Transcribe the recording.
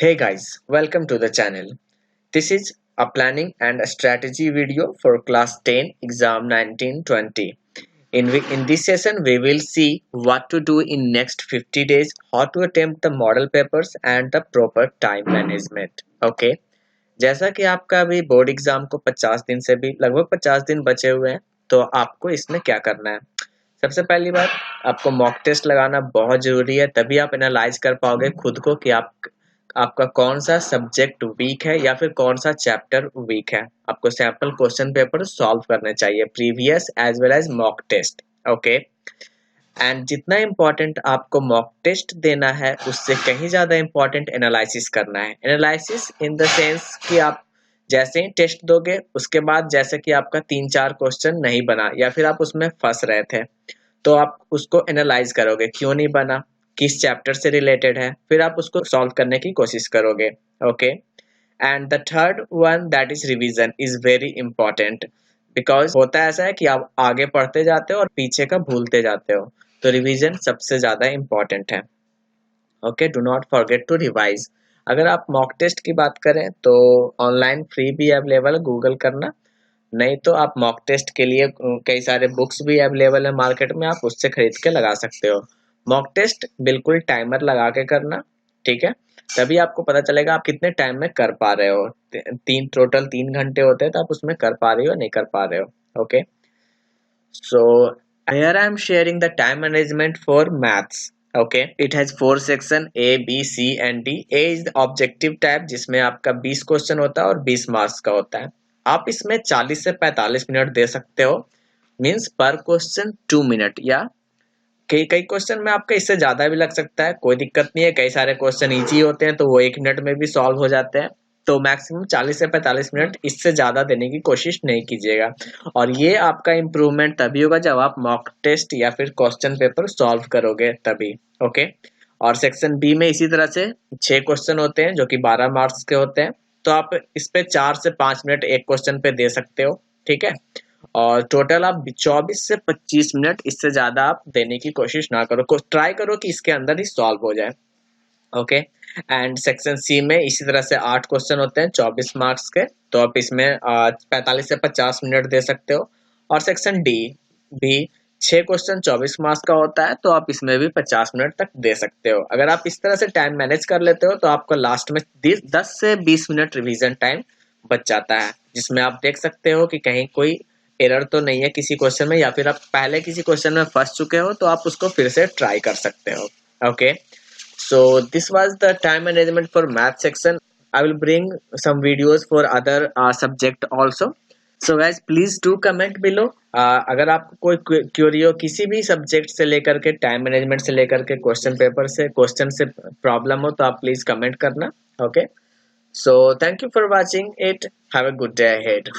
Hey guys, welcome to the channel. This is a planning and a strategy video for class 10 exam 1920. In this session, we will see what to do in next 50 days, how to attempt the model papers and the proper time management. Okay. जैसा कि आपका अभी board exam को 50 दिन से भी लगभग 50 दिन बचे हुए हैं, तो आपको इसमें क्या करना है। सबसे पहली बात, आपको मॉक टेस्ट लगाना बहुत जरूरी है, तभी आप एनालाइज कर पाओगे खुद को कि आपका कौन सा सब्जेक्ट वीक है या फिर कौन सा चैप्टर वीक है। आपको सैंपल क्वेश्चन पेपर सॉल्व करने चाहिए, previous as well as mock test. Okay, and जितना इम्पोर्टेंट आपको मॉक टेस्ट देना है, उससे कहीं ज्यादा इम्पोर्टेंट एनालिसिस करना है। एनालिसिस इन द सेंस कि आप जैसे ही टेस्ट दोगे, उसके बाद जैसे कि आपका 3-4 क्वेश्चन नहीं बना या फिर आप उसमें फंस रहे थे, तो आप उसको एनालाइज करोगे, क्यों नहीं बना, किस चैप्टर से रिलेटेड है, फिर आप उसको सॉल्व करने की कोशिश करोगे। Okay, and the third one that is revision is very important, because होता ऐसा है कि आप आगे पढ़ते जाते हो और पीछे का भूलते जाते हो, तो रिवीजन सबसे ज्यादा इंपॉर्टेंट है। Okay, do not forget to revise. अगर आप मॉक टेस्ट की बात करें तो ऑनलाइन फ्री भी अवेलेबल है, गूगल करना, नहीं तो आप मॉक टेस्ट के लिए कई सारे बुक्स भी अवेलेबल है मार्केट में, आप उससे खरीद के लगा सकते हो। मॉक टेस्ट बिल्कुल टाइमर लगा के करना, ठीक है, तभी आपको पता चलेगा आप कितने टाइम में कर पा रहे हो। टोटल 3 घंटे होते हैं, तो आप उसमें कर पा रहे हो नहीं कर पा रहे हो। Okay, so here I am sharing the time management for maths. Okay, it has 4 section A, B, C and D. A is the objective type, जिसमें आपका 20 क्वेश्चन होता है और 20 मार्क्स का होता है। आप इसमें 40 से 45 मिनट दे सकते हो, मीन्स पर क्वेश्चन 2 मिनट, या कई कई क्वेश्चन में आपका इससे ज्यादा भी लग सकता है, कोई दिक्कत नहीं है। कई सारे क्वेश्चन इजी होते हैं तो वो 1 मिनट में भी सॉल्व हो जाते हैं। तो मैक्सिमम 40 से 45 मिनट, इससे ज्यादा देने की कोशिश नहीं कीजिएगा। और ये आपका इम्प्रूवमेंट तभी होगा जब आप मॉक टेस्ट या फिर क्वेश्चन पेपर सॉल्व करोगे तभी। ओके, और सेक्शन बी में इसी तरह से 6 क्वेश्चन होते हैं जो कि 12 मार्क्स के होते हैं, तो आप इस पे 4 से 5 मिनट एक क्वेश्चन पे दे सकते हो, ठीक है। और टोटल आप 24 से 25 मिनट, इससे ज्यादा आप देने की कोशिश ना करो, ट्राई करो कि इसके अंदर ही सॉल्व हो जाए। ओके, एंड सेक्शन सी में इसी तरह से 8 क्वेश्चन होते हैं 24 मार्क्स के, तो आप इसमें 45 से 50 मिनट दे सकते हो। और सेक्शन डी भी 6 क्वेश्चन 24 मार्क्स का होता है, तो आप इसमें भी 50 मिनट तक दे सकते हो। अगर आप इस तरह से टाइम मैनेज कर लेते हो, तो आपको लास्ट में 10 से 20 मिनट रिवीजन टाइम बच जाता है, जिसमें आप देख सकते हो कि कहीं कोई एरर तो नहीं है किसी क्वेश्चन में, या फिर आप पहले किसी क्वेश्चन में फंस चुके हो तो आप उसको फिर से ट्राई कर सकते हो। Okay, so this was the time management for math section. I will bring some videos for other subject also. So guys, please do comment below. अगर आपको कोई क्यूरी हो किसी भी सब्जेक्ट से लेकर के, टाइम मैनेजमेंट से लेकर के क्वेश्चन पेपर से, क्वेश्चन से प्रॉब्लम हो, तो आप प्लीज कमेंट करना। Okay, so thank you for watching it. Have a good day ahead.